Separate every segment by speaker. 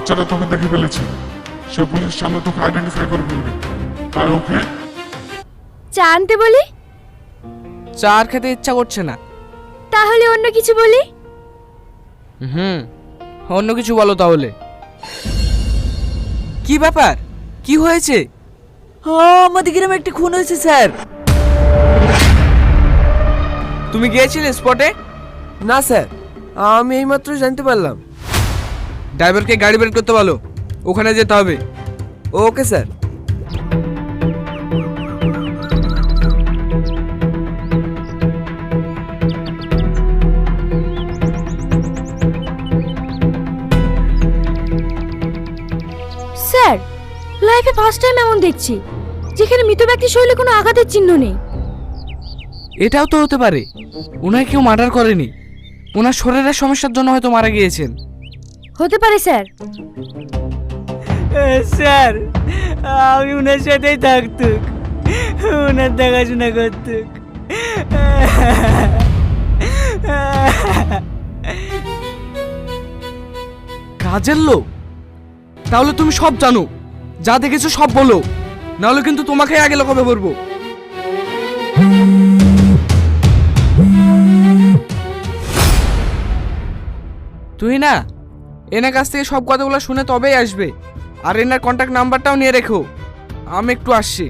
Speaker 1: বাচ্চাটা তোকে দেখে ফেলেছে, সে পুলিশ সামনে তোকে আইডেন্টিফাই করে ফেলবে। আর ওকে
Speaker 2: চা আনতে বলি?
Speaker 3: চা আর খেতে ইচ্ছা করছে না।
Speaker 2: তাহলে অন্য কিছু বলি?
Speaker 3: অন্য কিছু বলো তাহলে। কি ব্যাপার, কি হয়েছে?
Speaker 4: আমাদের গ্রামে একটা খুন হয়েছে স্যার।
Speaker 3: তুমি গিয়েছিলে স্পটে?
Speaker 4: না স্যার, আমি এইমাত্র জানতে পারলাম।
Speaker 3: ড্রাইভারকে গাড়ি বের করতে বলো, ওখানে যেতে হবে।
Speaker 4: Okay sir.
Speaker 2: স্যার, লাইফে ফার্স্ট টাইম এমন দেখছি যেখানে মৃত ব্যক্তির শরীরে কোনো আঘাতের চিহ্ন নেই।
Speaker 3: এটাও তো হতে পারে ওনাকে কেউ মার্ডার করেনি, ওনার শরীরের সমস্যার জন্য হয়তো মারা গিয়েছেন।
Speaker 2: হতে পারে স্যার।
Speaker 4: স্যার, আমি ওনার সাথেই থাকতুক, ওনার দেখাশোনা করতুক।
Speaker 3: কাজের লোক? তাহলে তুমি সব জানো, যা দেখেছো সব বলো, নাহলে কিন্তু তোমাকে আগে লোকাবে বলবো। তুই না এনার কাছ থেকে সব কথাগুলো শুনে তবেই আসবে, আর এনার কন্ট্যাক্ট নাম্বারটাও নিয়ে রেখো। আমি একটু আসছি।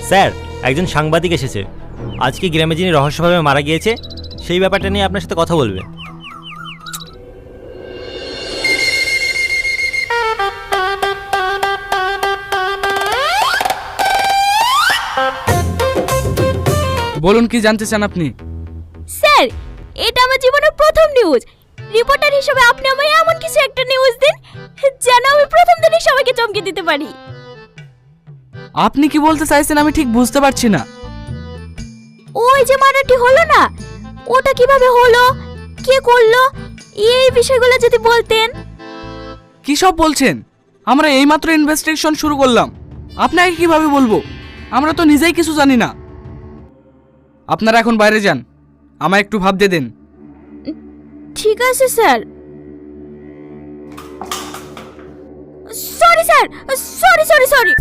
Speaker 5: স্যার, একজন সাংবাদিক এসেছে। আজকে গ্রামে যিনি রহস্যভাবে মারা গিয়েছে সেই ব্যাপারটা নিয়ে আপনার সাথে কথা বলবে।
Speaker 3: বলুন, কি জানতে চান আপনি?
Speaker 2: স্যার, এটা আমার জীবনের প্রথম নিউজ। রিপোর্টার হিসেবে আপনি আমায় এমন কিছু একটা নিউজ দিন যেন আমি প্রথম দিনই সবাইকে চমকে দিতে পারি।
Speaker 3: আপনি কি বলতে চাইছেন আমি ঠিক বুঝতে পারছি না।
Speaker 2: ওই যে মার্ডারটি হলো না, ওটা কিভাবে হলো, কে করলো, এই বিষয়গুলো যদি বলতেন।
Speaker 3: কি সব বলছেন? আমরা এইমাত্র ইনভেস্টিগেশন শুরু করলাম, আপনাকে কিভাবে বলবো? আমরা তো নিজেই কিছু জানি না। আপনারা এখন বাইরে যান, আমায় একটু ভাবতে দেন।
Speaker 2: ঠিক আছে sir. Sorry sir, sorry sorry sorry.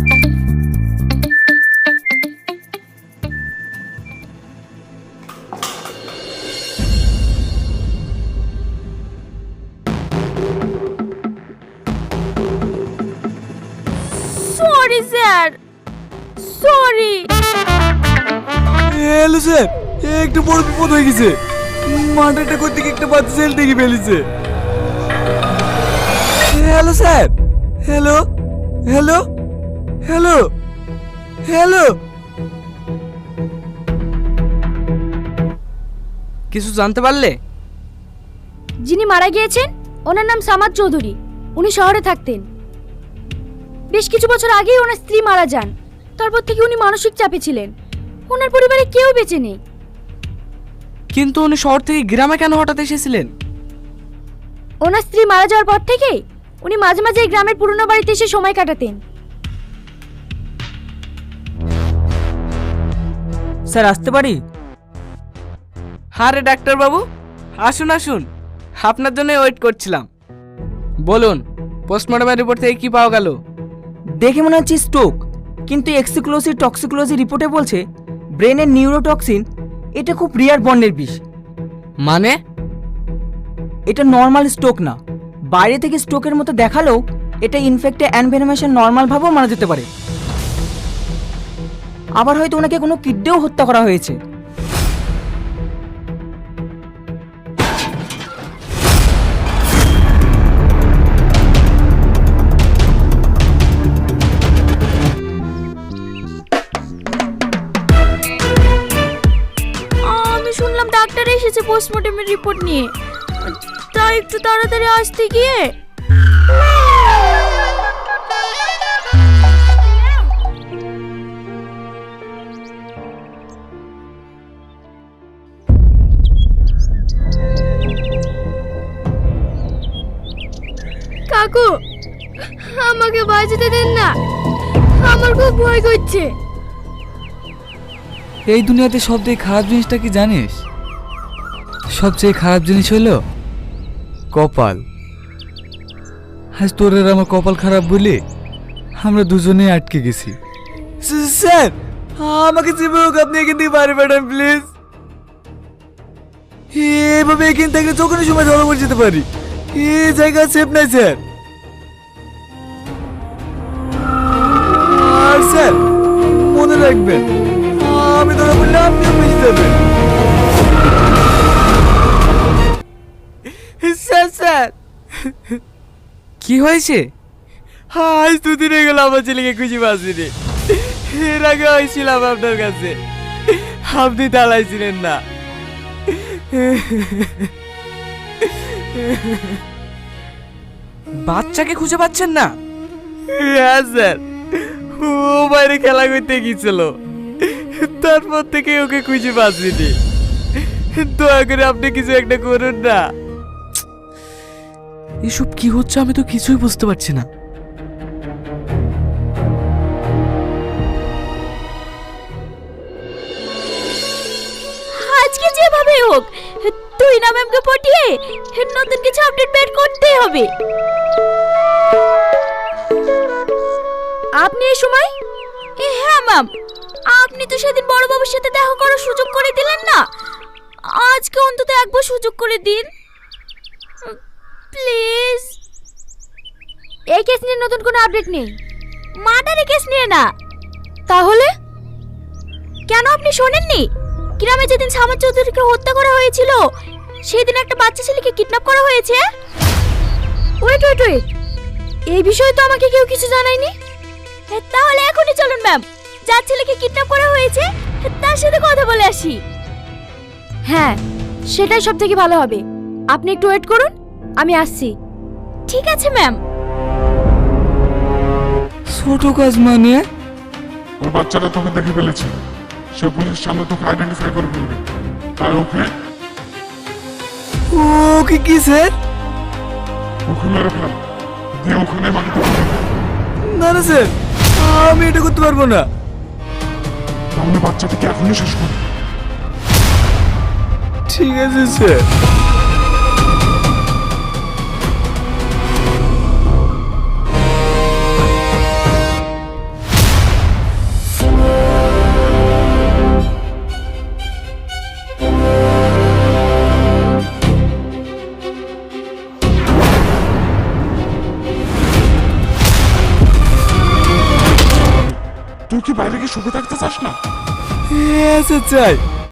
Speaker 2: Sorry sir, sorry.
Speaker 4: Hello sir, একটু বড় বিপদ হয়ে গেছে। মার্ডারটা করতে গিয়ে একটা বাচ্চা ছেলে দেখে ফেলেছে। Hello sir, hello hello hello hello.
Speaker 3: কিছু জানতে পারলে?
Speaker 2: যিনি মারা গিয়েছেন ওনার নাম সামাদ চৌধুরী। উনি শহরে থাকতেন। বেশ কিছু বছর আগেই ওনার স্ত্রী মারা যান। তারপর থেকে উনি মানসিক চাপে ছিলেন। ওনার পরিবারে কেউ বেঁচে নেই।
Speaker 3: কিন্তু উনি শহর থেকে গ্রামে কেন হঠাৎ এসেছিলেন?
Speaker 2: ওনার স্ত্রী মারা যাওয়ার পর থেকেই উনি মাঝে মাঝে এই গ্রামের পুরনো বাড়িতে এসে সময় কাটাতেন।
Speaker 4: স্যার, আসতে পারি?
Speaker 3: আরে ডাক্তার বাবু, আসুন আসুন, আপনার জন্য ওয়েট করছিলাম। বলুন, পোস্টমর্টমের রিপোর্ট থেকে কি পাওয়া গেল?
Speaker 4: দেখে মনে হচ্ছে স্ট্রোক, কিন্তু এক্সিক্লোসিভ টক্সিকোলজি রিপোর্টে বলছে ব্রেনের নিউরোটক্সিন। এটা খুব রিয়ার বর্ণের বিষ।
Speaker 3: মানে?
Speaker 4: এটা নর্মাল স্ট্রোক না। বাইরে থেকে স্ট্রোকের মতো দেখালেও এটা ইনফেক্টে অ্যানভেনমেশন নর্মাল ভাবেও মারা যেতে পারে। আবার হয়তো ওনাকে কোনো কিডনিও হত্যা করা হয়েছে।
Speaker 2: আমি শুনলাম ডাক্তার এসেছে পোস্টমর্টমের রিপোর্ট নিয়ে, তাই একটু তাড়াতাড়ি আসতে গিয়ে। কাকু, আমাকে বাঁচাতে দেন না, আমার খুব ভয় করছে।
Speaker 6: এই দুনিয়াতে সবথেকে খারাপ জিনিসটা কি জানিস? সবচেয়ে খারাপ জিনিস হলো কপাল। আজ তোর আর আমার কপাল খারাপ বলে আমরা দুজনেই আটকে গেছি।
Speaker 4: স্যার আমাকে যেভাবে হোক আপনি এখান থেকে বাইরে পাঠান প্লিজ। এভাবে এখান থেকে যখন সময় ধরা পড়ে যেতে পারি। এই জায়গা সেফ নাই স্যার। আর স্যার মনে রাখবেন আমি ধরা পড়লে আপনিও বেঁচে যাবেন। স্যার স্যার
Speaker 3: কি হয়েছে?
Speaker 4: আজ দুদিন হয়ে গেল আমার ছেলেকে খুঁজে পাচ্ছিনি। এর আগে হয়েছিলাম আপনার কাছে, আপনি দাঁড়াইছিলেন না।
Speaker 3: বাচ্চাকে খুঁজে পাচ্ছেন না?
Speaker 4: হ্যাঁ স্যার, ও বাইরে খেলা করতে গিয়েছিল, তারপর থেকে ওকে খুঁজে পাচ্ছিনি। দয়া করে আপনি কিছু একটা করুন না।
Speaker 3: এসব কি হচ্ছে আমি তো কিছুই বুঝতে পারছি না।
Speaker 2: আজকে যেভাবে হোক তুই না ম্যামকে পটিয়ে নতুন কিছু আপডেট বের করতেই হবে। আপনি এই সময়? হ্যাঁ ম্যাম, আপনি তো সেদিন বড় বাবুর সাথে দেখা করার সুযোগ করে দিলেন না, আজকে অন্তত একবার সুযোগ করে দিন প্লিজ। এই কেস নিয়ে নতুন কোনো আপডেট নেই? মার্ডারের কেস নিয়ে না? তাহলে কেন আপনি শোনেননি গ্রামে যেদিন সামাদ চৌধুরীকে হত্যা করা হয়েছিল সেদিন একটা বাচ্চা ছেলেকে কিডন্যাপ করা হয়েছে? ওয়েট ওয়েট ওয়েট, এই বিষয়ে তো আমাকে কেউ কিছু জানায়নি। তাহলে এখনই চলুন ম্যাম, যার ছেলেকে কিডন্যাপ করা হয়েছে তার সাথে কথা বলে আসি। হ্যাঁ সেটাই সব থেকে ভালো হবে। আপনি একটু ওয়েট করুন, আমি আসছি। ঠিক আছে ম্যাম।
Speaker 6: ছোট কাজ মানে?
Speaker 1: ওই বাচ্চাটা তোকে দেখে ফেলেছে, সে পুলিশের সামনে তোকে আইডেন্টিফাই করে ফেলবে। তাই
Speaker 4: ওকে কি স্যার?
Speaker 1: ওকে মেরে ফেল, দিয়ে ওখানে বাকি
Speaker 4: না না স্যার, আমি এটা করতে পারবো না।
Speaker 1: তাহলে বাচ্চাটাকে এখনই শেষ কর।
Speaker 4: ঠিক আছে স্যার।
Speaker 1: তুই কি বাইরে গিয়ে শুকে থাকতে চাস না?
Speaker 4: হ্যাঁ স্যার চাই।